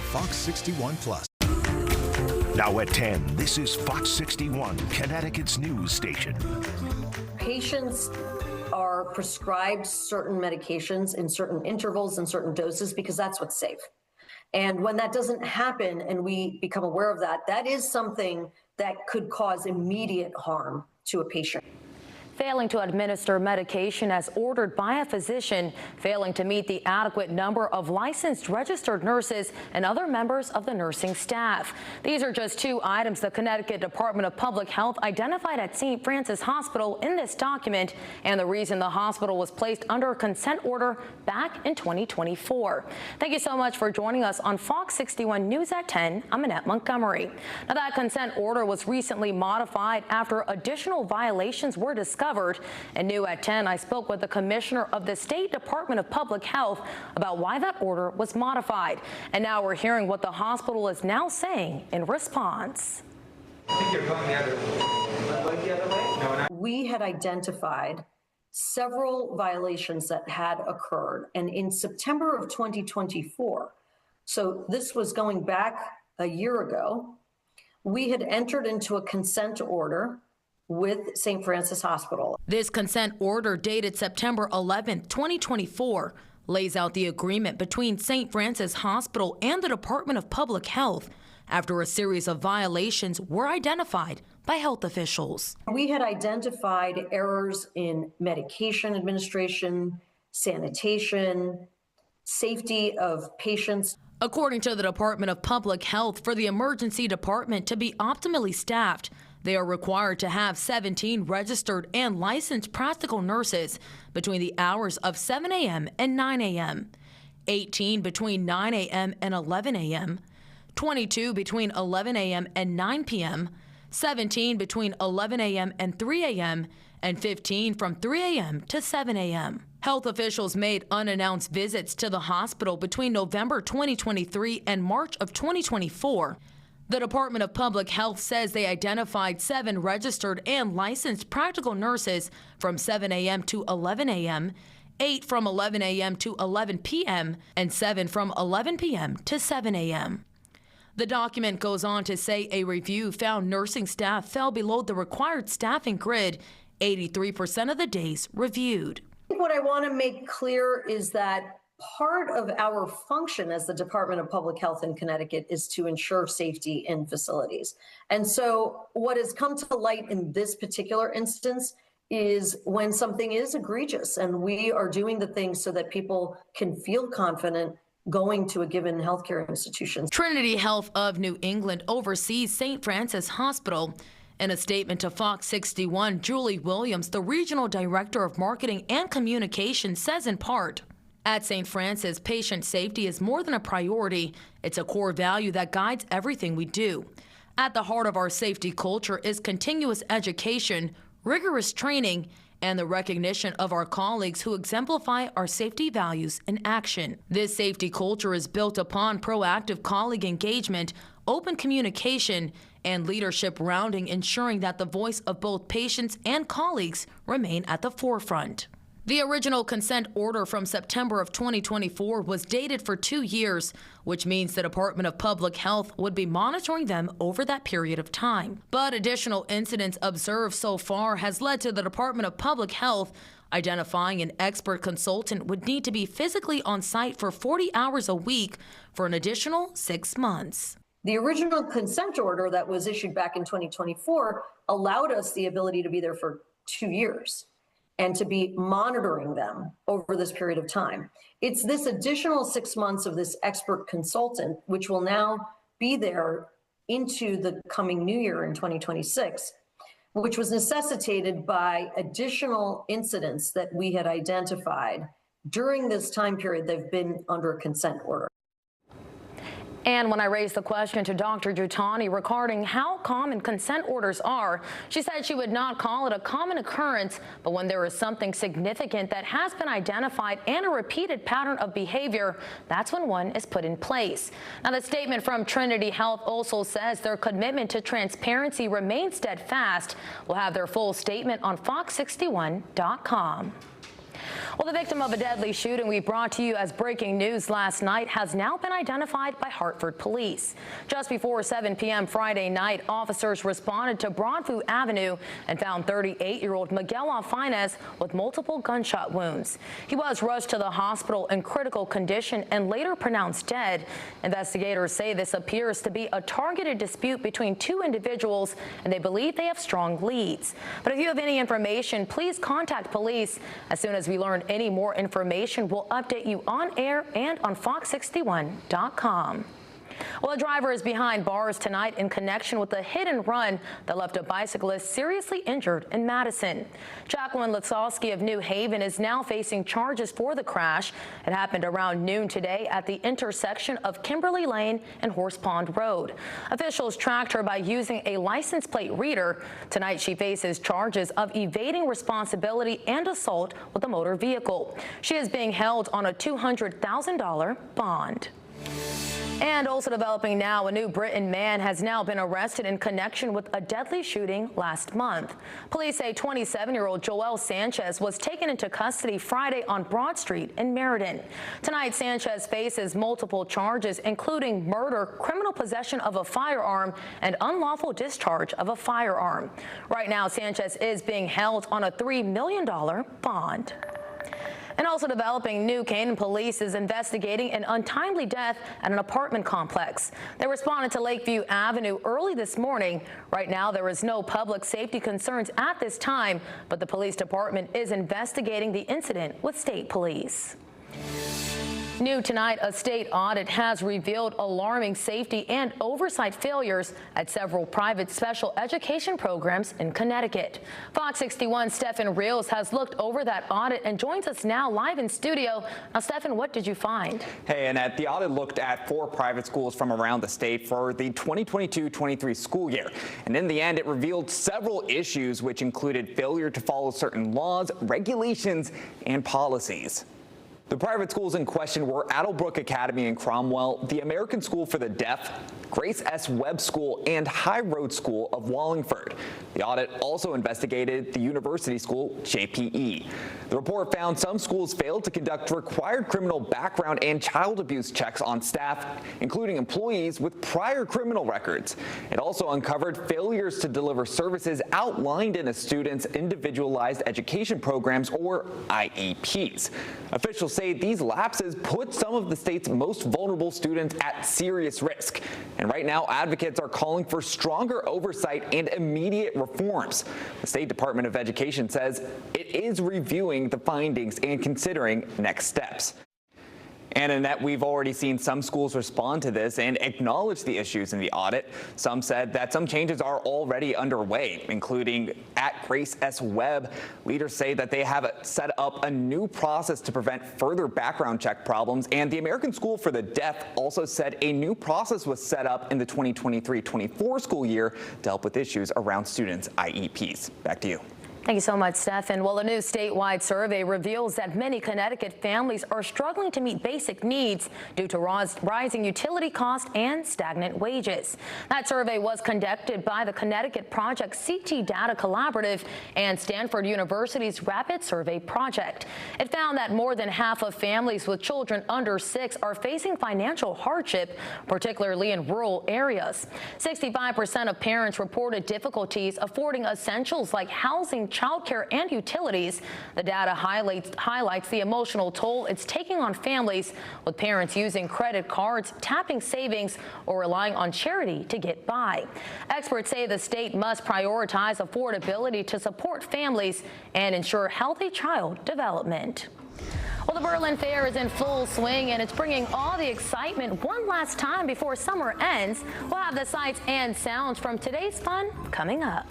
Fox 61 Plus. Now at 10, this is Fox 61, Connecticut's news station. Patients are prescribed certain medications in certain intervals and certain doses because that's what's safe. And when that doesn't happen and we become aware of that, that is something that could cause immediate harm to a patient. Failing to administer medication as ordered by a physician, failing to meet the adequate number of licensed registered nurses and other members of the nursing staff. These are just two items the Connecticut Department of Public Health identified at St. Francis Hospital in this document, and the reason the hospital was placed under a consent order back in 2024. Thank you so much for joining us on Fox 61 News at 10. I'm Annette Montgomery. Now, that consent order was recently modified after additional violations were discovered. And new at 10, I spoke with the commissioner of the State Department of Public Health about why that order was modified. And now we're hearing what the hospital is now saying in response. I think you're going the other way. Like the other way? No, not. We had identified several violations that had occurred. And in September of 2024, so this was going back a year ago, we had entered into a consent order with St. Francis Hospital. This consent order dated September 11, 2024, lays out the agreement between St. Francis Hospital and the Department of Public Health after a series of violations were identified by health officials. We had identified errors in medication administration, sanitation, safety of patients. According to the Department of Public Health, for the emergency department to be optimally staffed, they are required to have 17 registered and licensed practical nurses between the hours of 7 a.m. and 9 a.m., 18 between 9 a.m. and 11 a.m., 22 between 11 a.m. and 9 p.m., 17 between 11 a.m. and 3 a.m., and 15 from 3 a.m. to 7 a.m. Health officials made unannounced visits to the hospital between November 2023 and March of 2024. The Department of Public Health says they identified 7 registered and licensed practical nurses from 7 a.m. to 11 a.m., 8 from 11 a.m. to 11 p.m., and 7 from 11 p.m. to 7 a.m. The document goes on to say a review found nursing staff fell below the required staffing grid 83% of the days reviewed. What I want to make clear is that part of our function as the Department of Public Health in Connecticut is to ensure safety in facilities. And so what has come to light in this particular instance is when something is egregious and we are doing the things so that people can feel confident going to a given healthcare institution. Trinity Health of New England oversees St. Francis Hospital. In a statement to Fox 61, Julie Williams, the Regional Director of Marketing and Communications, says in part, "At St. Francis, patient safety is more than a priority. It's a core value that guides everything we do. At the heart of our safety culture is continuous education, rigorous training, and the recognition of our colleagues who exemplify our safety values in action. This safety culture is built upon proactive colleague engagement, open communication, and leadership rounding, ensuring that the voice of both patients and colleagues remain at the forefront." The original consent order from September of 2024 was dated for 2 years, which means the Department of Public Health would be monitoring them over that period of time. But additional incidents observed so far has led to the Department of Public Health identifying an expert consultant would need to be physically on site for 40 hours a week for an additional 6 months. The original consent order that was issued back in 2024 allowed us the ability to be there for 2 years and to be monitoring them over this period of time. It's this additional 6 months of this expert consultant, which will now be there into the coming new year in 2026, which was necessitated by additional incidents that we had identified during this time period. They've been under a consent order. And when I raised the question to Dr. Jutani regarding how common consent orders are, she said she would not call it a common occurrence, but when there is something significant that has been identified and a repeated pattern of behavior, that's when one is put in place. Now, the statement from Trinity Health also says their commitment to transparency remains steadfast. We'll have their full statement on fox61.com. Well, the victim of a deadly shooting we brought to you as breaking news last night has now been identified by Hartford police. Just before 7 p.m. Friday night, officers responded to Broadview Avenue and found 38-year-old Miguel Alfinez with multiple gunshot wounds. He was rushed to the hospital in critical condition and later pronounced dead. Investigators say this appears to be a targeted dispute between two individuals, and they believe they have strong leads. But if you have any information, please contact police. As soon as we learn any more information, we'll update you on air and on FOX61.com. Well, a driver is behind bars tonight in connection with a hit and run that left a bicyclist seriously injured in Madison. Jacqueline Latsowski of New Haven is now facing charges for the crash. It happened around noon today at the intersection of Kimberly Lane and Horse Pond Road. Officials tracked her by using a license plate reader. Tonight, she faces charges of evading responsibility and assault with a motor vehicle. She is being held on a $200,000 bond. And also developing now, a New Britain man has now been arrested in connection with a deadly shooting last month. Police say 27-year-old Joel Sanchez was taken into custody Friday on Broad Street in Meriden. Tonight, Sanchez faces multiple charges, including murder, criminal possession of a firearm, and unlawful discharge of a firearm. Right now, Sanchez is being held on a $3 million bond. And also developing, New Canaan police is investigating an untimely death at an apartment complex. They responded to Lakeview Avenue early this morning. Right now, there is no public safety concerns at this time, but the police department is investigating the incident with state police. New tonight, a state audit has revealed alarming safety and oversight failures at several private special education programs in Connecticut. Fox 61's Stefan Reels has looked over that audit and joins us now live in studio. Now, Stefan, what did you find? Hey, Annette, the audit looked at 4 private schools from around the state for the 2022-23 school year. And in the end, it revealed several issues, which included failure to follow certain laws, regulations, and policies. The private schools in question were Attlebrook Academy in Cromwell, the American School for the Deaf, Grace S. Webb School, and High Road School of Wallingford. The audit also investigated the University School, JPE. The report found some schools failed to conduct required criminal background and child abuse checks on staff, including employees with prior criminal records. It also uncovered failures to deliver services outlined in a student's individualized education programs, or IEPs. Officials say these lapses put some of the state's most vulnerable students at serious risk. And right now, advocates are calling for stronger oversight and immediate reforms. The State Department of Education says it is reviewing the findings and considering next steps. And Annette, we've already seen some schools respond to this and acknowledge the issues in the audit. Some said that some changes are already underway, including at Grace S. Webb. Leaders say that they have set up a new process to prevent further background check problems. And the American School for the Deaf also said a new process was set up in the 2023-24 school year to help with issues around students' IEPs. Back to you. Thank you so much, Stefan. Well, a new statewide survey reveals that many Connecticut families are struggling to meet basic needs due to rising utility costs and stagnant wages. That survey was conducted by the Connecticut Project CT Data Collaborative and Stanford University's Rapid Survey Project. It found that more than half of families with children under 6 are facing financial hardship, particularly in rural areas. 65% of parents reported difficulties affording essentials like housing, childcare, and utilities. The data highlights the emotional toll it's taking on families, with parents using credit cards, tapping savings, or relying on charity to get by. Experts say the state must prioritize affordability to support families and ensure healthy child development. Well, the Berlin Fair is in full swing, and it's bringing all the excitement one last time before summer ends. We'll have the sights and sounds from today's fun coming up.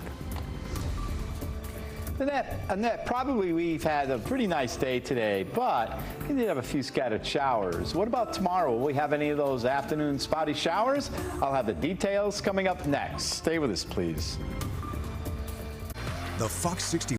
Annette, probably we've had a pretty nice day today, but we did have a few scattered showers. What about tomorrow? Will we have any of those afternoon spotty showers? I'll have the details coming up next. Stay with us, please. The Fox 60